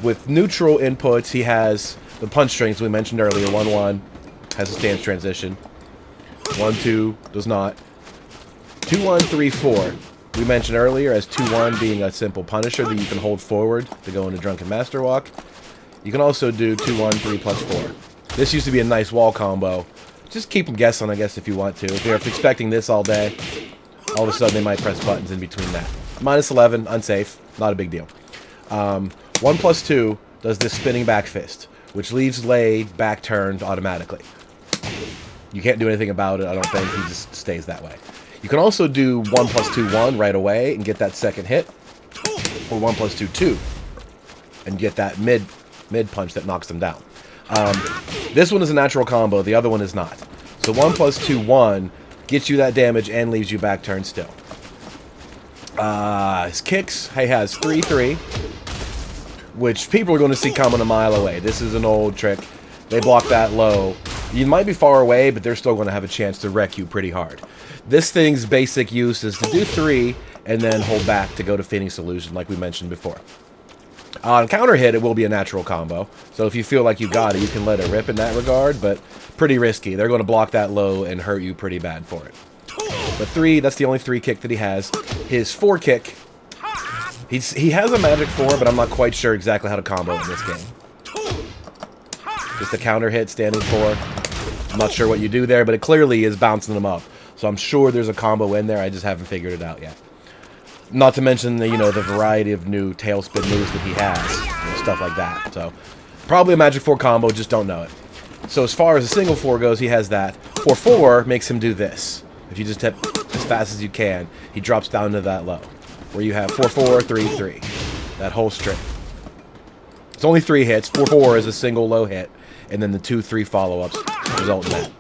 With neutral inputs, he has the punch strings we mentioned earlier. 1-1 has a stance transition. 1-2 does not. 2-1, 3-4. We mentioned earlier as 2-1 being a simple punisher that you can hold forward to go into Drunken Master Walk. You can also do 2-1, 3+4. This used to be a nice wall combo. Just keep them guessing, I guess, if you want to. If they're expecting this all day, all of a sudden they might press buttons in between that. -11, unsafe, not a big deal. 1+2 does this spinning back fist, which leaves Lei back turned automatically. You can't do anything about it, I don't think. He just stays that way. You can also do 1+2-1 right away and get that second hit, or 1+2-2 and get that mid punch that knocks them down. This one is a natural combo, the other one is not. So 1+2-1 gets you that damage and leaves you back turned still. His kicks, he has 3-3, which people are going to see coming a mile away. This is an old trick. They block that low. You might be far away, but they're still going to have a chance to wreck you pretty hard. This thing's basic use is to do 3 and then hold back to go to Phoenix Illusion, like we mentioned before. On counter hit, it will be a natural combo. So if you feel like you got it, you can let it rip in that regard, but pretty risky. They're going to block that low and hurt you pretty bad for it. But 3, that's the only 3 kick that he has. His 4 kick, he has a magic 4, but I'm not quite sure exactly how to combo in this game. Just a counter hit, standing 4. I'm not sure what you do there, but it clearly is bouncing them up. So I'm sure there's a combo in there, I just haven't figured it out yet. Not to mention the, the variety of new tailspin moves that he has, stuff like that. So probably a magic 4 combo, just don't know it. So as far as a single 4 goes, he has that. 4-4 makes him do this. If you just hit as fast as you can, he drops down to that low, where you have 4-4, 3-3, that whole string. It's only 3 hits. 4-4 is a single low hit, and then the 2-3 follow-ups result in that.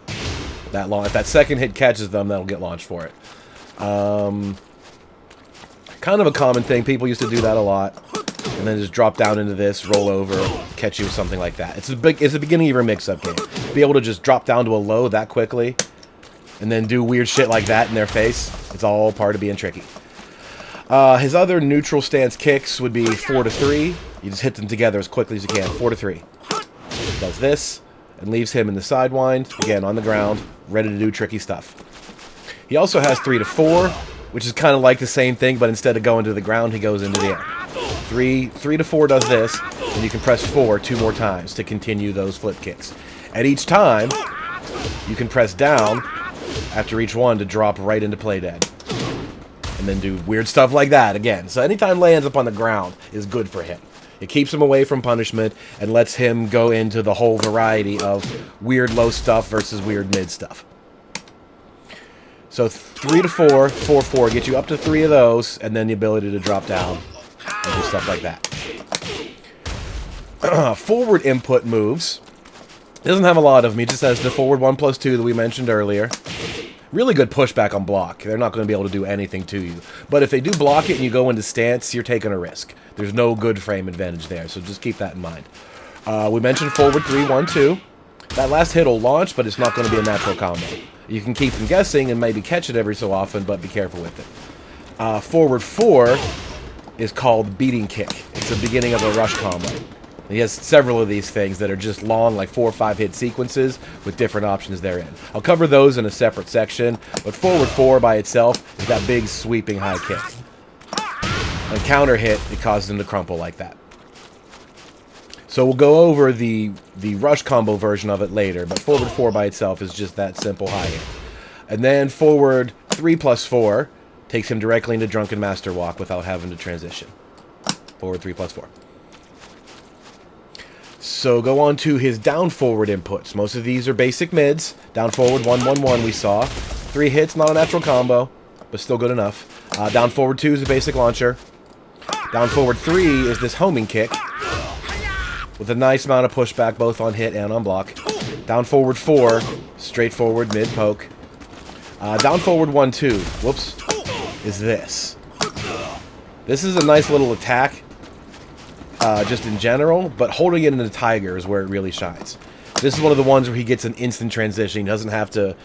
If that second hit catches them, that'll get launched for it. Kind of a common thing. People used to do that a lot, and then just drop down into this, roll over, catch you with something like that. It's the beginning of your mix-up game. Be able to just drop down to a low that quickly, and then do weird shit like that in their face. It's all part of being tricky. His other neutral stance kicks would be 4-3. You just hit them together as quickly as you can. 4-3. Does this, and leaves him in the sidewind, again on the ground, ready to do tricky stuff. He also has 3-4, which is kind of like the same thing, but instead of going to the ground, he goes into the air. 3-4 does this, and you can press 4 2 more times to continue those flip kicks. At each time, you can press down after each one to drop right into play dead. And then do weird stuff like that again. So anytime Lei ends up on the ground is good for him. It keeps him away from punishment and lets him go into the whole variety of weird low stuff versus weird mid stuff. So 3-4, 4-4 get you up to 3 of those, and then the ability to drop down and do stuff like that. Forward input moves. It doesn't have a lot of them. He just has the forward 1+2 that we mentioned earlier. Really good pushback on block. They're not going to be able to do anything to you. But if they do block it and you go into stance, you're taking a risk. There's no good frame advantage there, so just keep that in mind. We mentioned forward 3-1-2. That last hit will launch, but it's not going to be a natural combo. You can keep them guessing and maybe catch it every so often, but be careful with it. Forward 4 is called beating kick. It's the beginning of a rush combo. He has several of these things that are just long, like 4 or 5 hit sequences with different options therein. I'll cover those in a separate section, but forward 4 by itself is that big sweeping high kick. On counter hit, it causes him to crumple like that. So we'll go over the rush combo version of it later, but forward 4 by itself is just that simple high hit. And then forward 3+4 takes him directly into Drunken Master Walk without having to transition. Forward 3+4. So go on to his down forward inputs. Most of these are basic mids. Down forward 1-1-1 we saw. 3 hits, not a natural combo, but still good enough. Down forward 2 is a basic launcher. Down forward 3 is this homing kick with a nice amount of pushback both on hit and on block. Down forward 4, straightforward mid poke. Down forward 1-2, whoops, is this. This is a nice little attack. Just in general, but holding it in the Tiger is where it really shines. This is one of the ones where he gets an instant transition. He doesn't have to,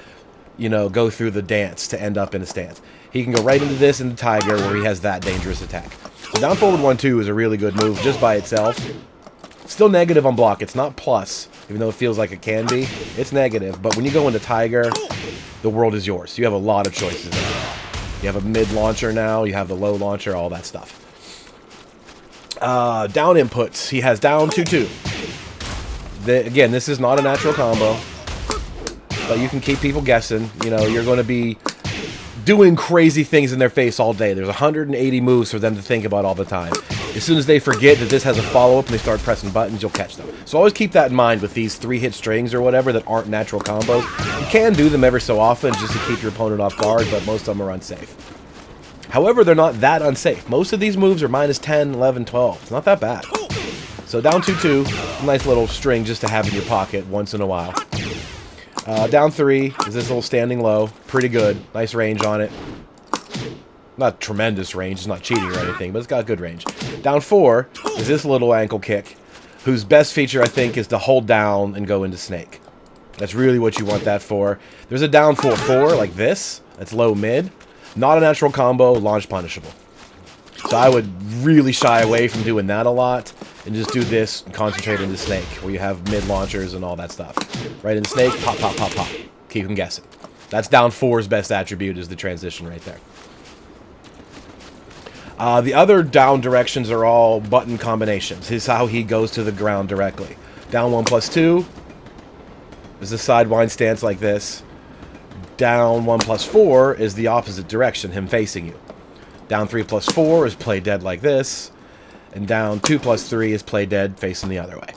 go through the dance to end up in a stance. He can go right into this in the Tiger where he has that dangerous attack. The down forward 1-2 is a really good move just by itself. Still negative on block. It's not plus, even though it feels like it can be. It's negative, but when you go into Tiger, the world is yours. You have a lot of choices now. You have a mid launcher now. You have the low launcher, all that stuff. Down inputs. He has down 2-2. Again, this is not a natural combo, but you can keep people guessing. You know, you're going to be doing crazy things in their face all day. There's 180 moves for them to think about all the time. As soon as they forget that this has a follow-up and they start pressing buttons, you'll catch them. So always keep that in mind with these 3-hit strings or whatever that aren't natural combos. You can do them every so often just to keep your opponent off guard, but most of them are unsafe. However, they're not that unsafe. Most of these moves are minus 10, 11, 12. It's not that bad. So down 2-2, nice little string just to have in your pocket once in a while. Down 3 is this little standing low. Pretty good. Nice range on it. Not tremendous range. It's not cheating or anything, but it's got good range. Down 4 is this little ankle kick, whose best feature, I think, is to hold down and go into snake. That's really what you want that for. There's a down 4-4 like this. That's low mid. Not a natural combo, launch punishable. So I would really shy away from doing that a lot and just do this and concentrate into snake, where you have mid launchers and all that stuff. Right in snake, pop, pop, pop, pop. Keep them guessing. That's down 4's best attribute, is the transition right there. The other down directions are all button combinations. This is how he goes to the ground directly. Down 1+2 is a sidewind stance like this. Down 1+4 is the opposite direction, him facing you. Down 3+4 is play dead like this. And down 2+3 is play dead facing the other way.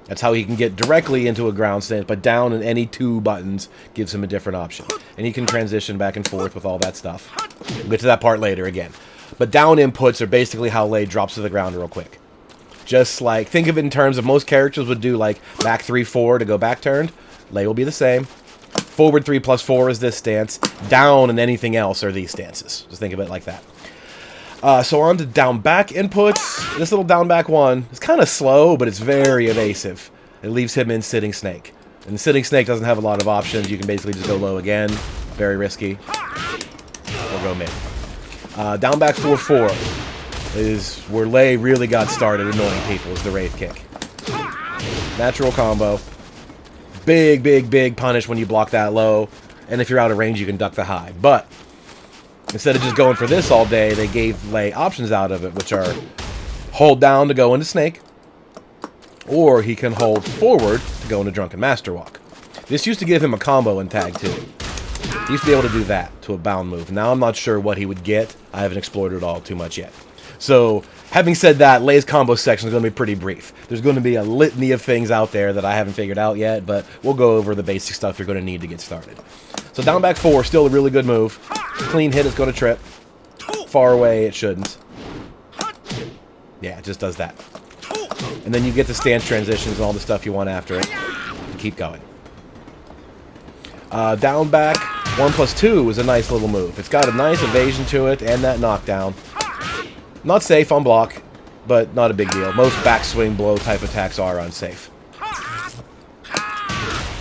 That's how he can get directly into a ground stance, but down in any 2 buttons gives him a different option. And he can transition back and forth with all that stuff. We'll get to that part later again. But down inputs are basically how Lei drops to the ground real quick. Just like, think of it in terms of most characters would do like back 3-4 to go back turned. Lei will be the same. Forward 3+4 is this stance. Down and anything else are these stances. Just think of it like that. So on to down back inputs. This little down back one is kind of slow, but it's very evasive. It leaves him in sitting snake. And the sitting snake doesn't have a lot of options. You can basically just go low again. Very risky. Or go mid. Down back 4-4 is where Lei really got started annoying people, is the Wraith kick. Natural combo. Big, big, big punish when you block that low. And if you're out of range, you can duck the high. But instead of just going for this all day, they gave Lei options out of it, which are hold down to go into snake, or he can hold forward to go into drunken master walk. This used to give him a combo in tag too. He used to be able to do that to a bound move. Now I'm not sure what he would get. I haven't explored it all too much yet. So, having said that, Lei's combo section is going to be pretty brief. There's going to be a litany of things out there that I haven't figured out yet, but we'll go over the basic stuff you're going to need to get started. So down back 4, still a really good move. Clean hit is going to trip. Far away, it shouldn't. Yeah, it just does that. And then you get the stance transitions and all the stuff you want after it. Keep going. Down back 1+2 is a nice little move. It's got a nice evasion to it and that knockdown. Not safe on block, but not a big deal. Most backswing blow type attacks are unsafe.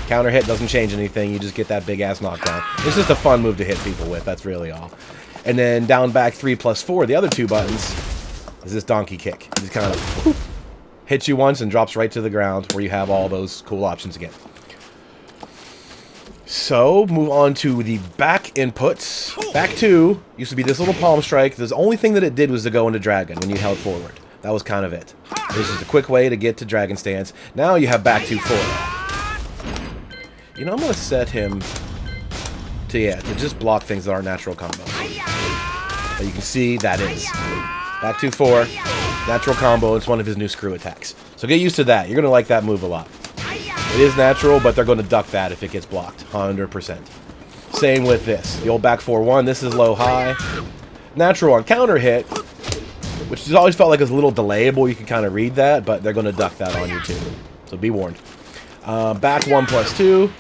Counter hit doesn't change anything. You just get that big ass knockdown. It's just a fun move to hit people with. That's really all. And then down back 3+4, the other 2 buttons, is this donkey kick. He just kind of whoop, hits you once and drops right to the ground, where you have all those cool options again. So, move on to the back inputs. Back 2 used to be this little palm strike. The only thing that it did was to go into dragon when you held forward. That was kind of it. It was just a quick way to get to dragon stance. Now you have back 2-4. You know, I'm going to set him to just block things that aren't natural combos. But you can see that is. Back 2-4, natural combo. It's one of his new screw attacks. So get used to that. You're going to like that move a lot. It is natural, but they're going to duck that if it gets blocked. 100%. Same with this. The old back 4-1. This is low-high. Natural on counter hit, which has always felt like it's a little delayable. You can kind of read that, but they're going to duck that on you too. So be warned. Back 1+2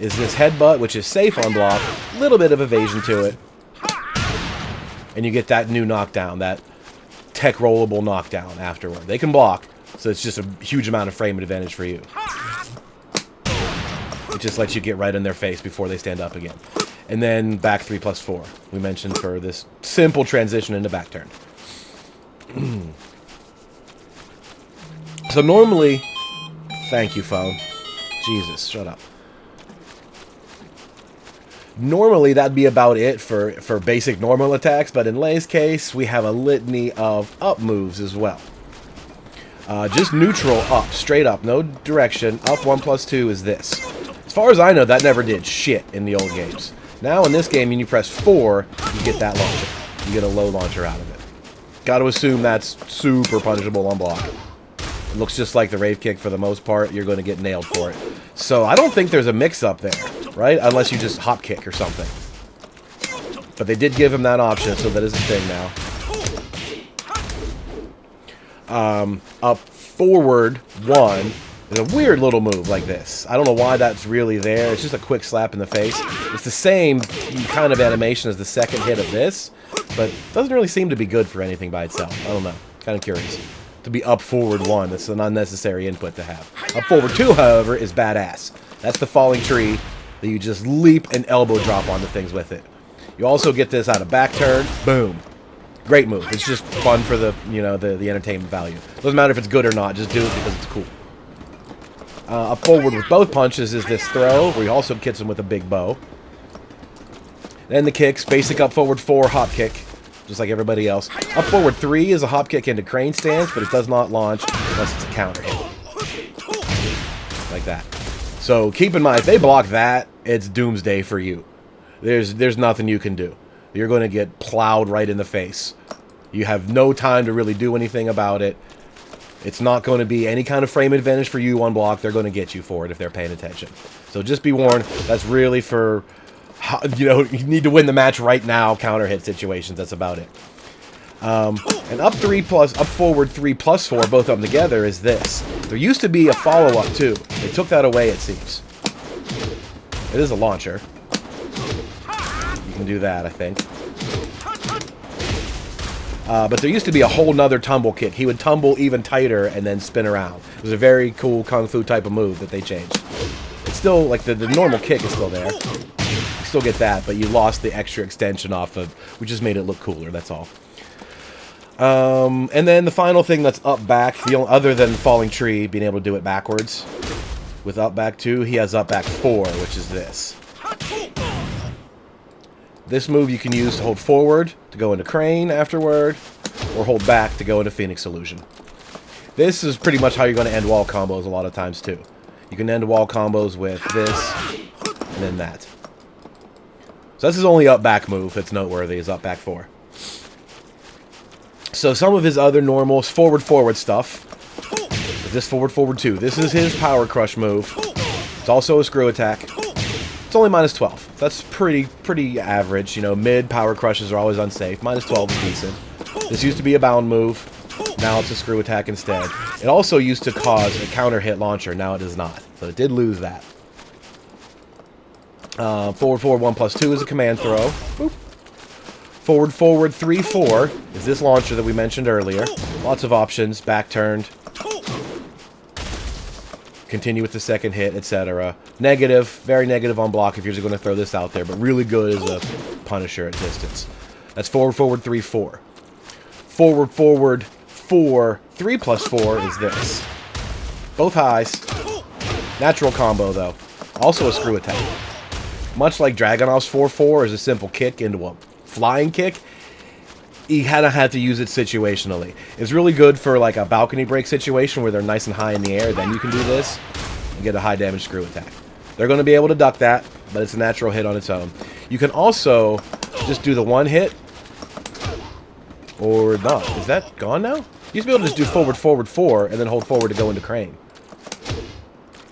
is this headbutt, which is safe on block. A little bit of evasion to it. And you get that new knockdown, that tech rollable knockdown afterward. They can block, so it's just a huge amount of frame advantage for you. It just lets you get right in their face before they stand up again. And then back 3+4, we mentioned, for this simple transition into back turn. So normally... Thank you, phone. Jesus, shut up. Normally, that'd be about it for basic normal attacks, but in Lei's case, we have a litany of up moves as well. Just neutral up, straight up, no direction. Up 1+2 is this. As far as I know, that never did shit in the old games. Now, in this game, when you press 4, you get that launcher. You get a low launcher out of it. Gotta assume that's super punishable on block. It looks just like the rave kick for the most part. You're going to get nailed for it. So I don't think there's a mix-up there, right? Unless you just hop kick or something. But they did give him that option, so that is a thing now. Up forward 1 is a weird little move like this. I don't know why that's really there. It's just a quick slap in the face. It's the same kind of animation as the second hit of this, but doesn't really seem to be good for anything by itself. I don't know. Kind of curious. To be up forward 1, that's an unnecessary input to have. Up forward 2, however, is badass. That's the falling tree that you just leap and elbow drop onto things with it. You also get this out of back turn. Boom. Great move. It's just fun for the, you know, the entertainment value. Doesn't matter if it's good or not, just do it because it's cool. Up forward with both punches is this throw, where he also kicks him with a big bow. Then the kicks, basic up forward 4 hop kick. Just like everybody else. Up forward 3 is a hop kick into crane stance, but it does not launch unless it's a counter hit. Like that. So keep in mind, if they block that, it's doomsday for you. There's nothing you can do. You're going to get plowed right in the face. You have no time to really do anything about it. It's not going to be any kind of frame advantage for you on block. They're going to get you for it if they're paying attention. So just be warned, that's really for... You know, you need to win the match right now, counter hit situations, that's about it. And up forward 3+4, both of them together, is this. There used to be a follow-up, too. They took that away, it seems. It is a launcher. You can do that, I think. But there used to be a whole nother tumble kick. He would tumble even tighter and then spin around. It was a very cool kung fu type of move that they changed. It's still, like, the normal kick is still there. Still get that, but you lost the extra extension off of, which just made it look cooler, that's all. And then the final thing that's up back, other than falling tree, being able to do it backwards. With up back 2, he has up back 4, which is this. This move you can use to hold forward, to go into crane afterward, or hold back to go into Phoenix Illusion. This is pretty much how you're going to end wall combos a lot of times too. You can end wall combos with this, and then that. So that's his only up-back move that's noteworthy, is up-back 4. So some of his other normal forward stuff is this forward 2. This is his power crush move. It's also a screw attack. It's only -12. That's pretty average. You know, mid power crushes are always unsafe. -12 is decent. This used to be a bound move. Now it's a screw attack instead. It also used to cause a counter hit launcher. Now it does not. So it did lose that. Forward 1+2 is a command throw. Boop. Forward 3-4 is this launcher that we mentioned earlier. Lots of options. Back turned. Continue with the second hit, etc. Negative. Very negative on block if you're just going to throw this out there. But really good as a punisher at distance. That's forward 3-4. Forward 4 3+4 is this. Both highs. Natural combo though. Also a screw attack. Much like Dragunov's 4-4 is a simple kick into a flying kick, you kind of had to use it situationally. It's really good for like a balcony break situation where they're nice and high in the air. Then you can do this and get a high damage screw attack. They're going to be able to duck that, but it's a natural hit on its own. You can also just do the one hit, or not. Is that gone now? You used to be able to just do forward 4 and then hold forward to go into crane.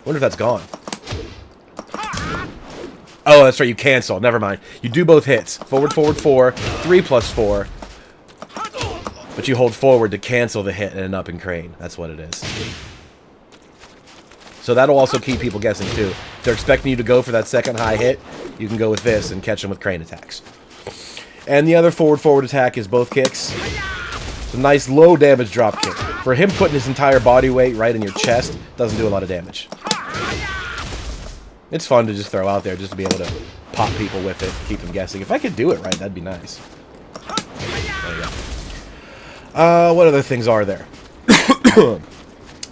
Wonder if that's gone. Oh, that's right, you cancel. Never mind. You do both hits. Forward 4, 3+4. But you hold forward to cancel the hit and end up in crane. That's what it is. So that'll also keep people guessing too. If they're expecting you to go for that second high hit, you can go with this and catch them with crane attacks. And the other forward attack is both kicks. It's a nice low damage drop kick. For him putting his entire body weight right in your chest, doesn't do a lot of damage. It's fun to just throw out there just to be able to pop people with it, keep them guessing. If I could do it right, that'd be nice. There you What other things are there?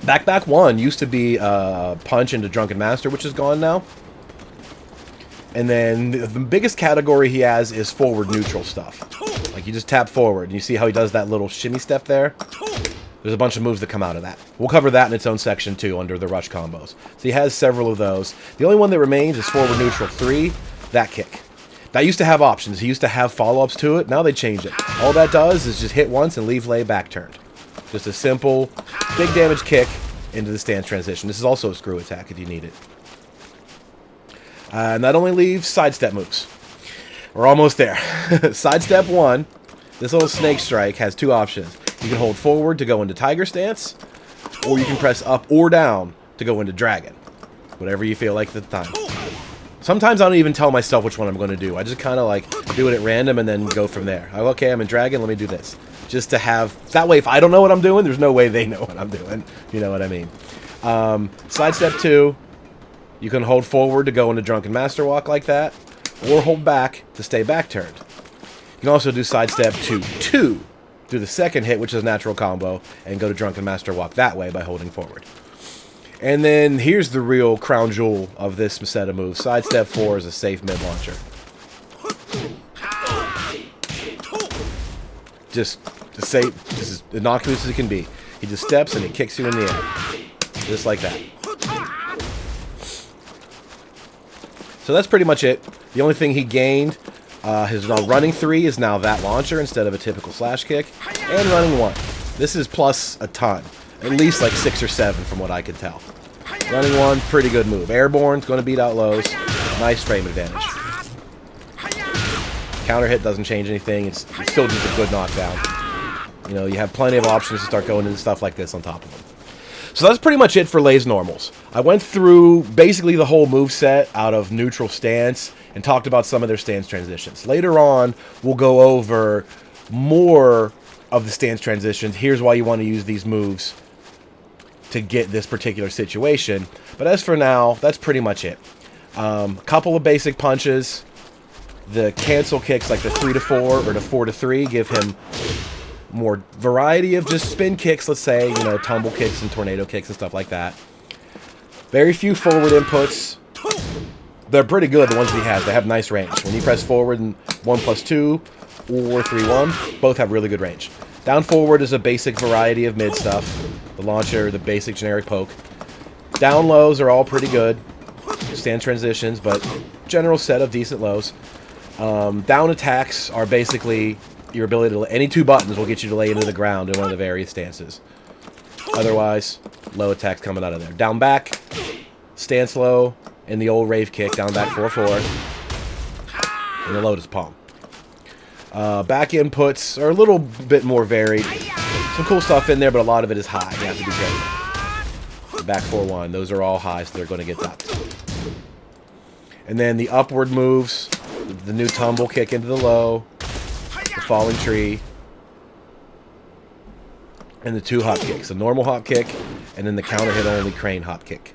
Back 1 used to be punch into Drunken Master, which is gone now. And then the biggest category he has is forward neutral stuff. Like you just tap forward, and you see how he does that little shimmy step there? There's a bunch of moves that come out of that. We'll cover that in its own section too, under the rush combos. So he has several of those. The only one that remains is forward neutral 3, that kick. That used to have options. He used to have follow-ups to it. Now they changed it. All that does is just hit once and leave Lei back turned. Just a simple, big damage kick into the stance transition. This is also a screw attack if you need it. And that only leaves sidestep moves. We're almost there. Sidestep 1, this little snake strike has 2 options. You can hold forward to go into Tiger stance, or you can press up or down to go into Dragon. Whatever you feel like at the time. Sometimes I don't even tell myself which one I'm going to do. I just kind of like do it at random and then go from there. Okay, I'm in Dragon, let me do this. Just to have... That way, if I don't know what I'm doing, there's no way they know what I'm doing. You know what I mean? Sidestep 2, you can hold forward to go into Drunken Master Walk like that, or hold back to stay back turned. You can also do Sidestep 2, do the second hit, which is a natural combo, and go to Drunken Master Walk that way by holding forward. And then here's the real crown jewel of this set of moves. Sidestep 4 is a safe mid-launcher. Just as innocuous as it can be. He just steps and he kicks you in the air. Just like that. So that's pretty much it. The only thing he gained, his running 3 is now that launcher instead of a typical slash kick. And running 1. This is plus a ton. At least like 6 or 7 from what I could tell. Running 1, pretty good move. Airborne's going to beat out lows. Nice frame advantage. Counter hit doesn't change anything. It's still just a good knockdown. You know, you have plenty of options to start going into stuff like this on top of them. So that's pretty much it for Lei's normals. I went through basically the whole moveset out of neutral stance and talked about some of their stance transitions. Later on, we'll go over more of the stance transitions. Here's why you want to use these moves to get this particular situation. But as for now, that's pretty much it. A couple of basic punches. The cancel kicks like the 3-4 or the 4-3 give him more variety of just spin kicks, let's say, you know, tumble kicks and tornado kicks and stuff like that. Very few forward inputs. They're pretty good, the ones he has. They have nice range. When you press forward in 1+2 or 3-1, both have really good range. Down forward is a basic variety of mid stuff. The launcher, the basic generic poke. Down lows are all pretty good. Stand transitions, but general set of decent lows. Down attacks are basically your ability to... Any 2 buttons will get you to lay into the ground in one of the various stances. Otherwise, low attacks coming out of there. Down back, stance low, and the old rave kick, down back 4-4. And the lotus palm. Back inputs are a little bit more varied. Some cool stuff in there, but a lot of it is high. You have to be careful. Back 4-1, those are all high, so they're going to get topped. And then the upward moves, the new tumble kick into the low, the falling tree, and the 2 hop kicks. The normal hop kick, and then the counter hit only crane hop kick.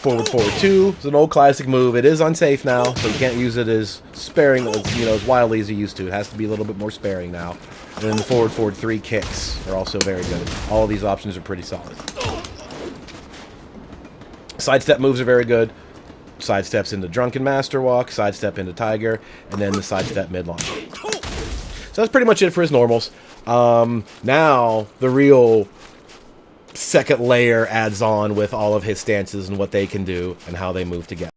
Forward 2 is an old classic move. It is unsafe now, so you can't use it as sparing, you know, as wildly as you used to. It has to be a little bit more sparing now. And then the forward 3 kicks are also very good. All of these options are pretty solid. Sidestep moves are very good. Sidesteps into Drunken Master Walk, sidestep into Tiger, and then the sidestep mid launch. So that's pretty much it for his normals. Now, the real second layer adds on with all of his stances and what they can do and how they move together.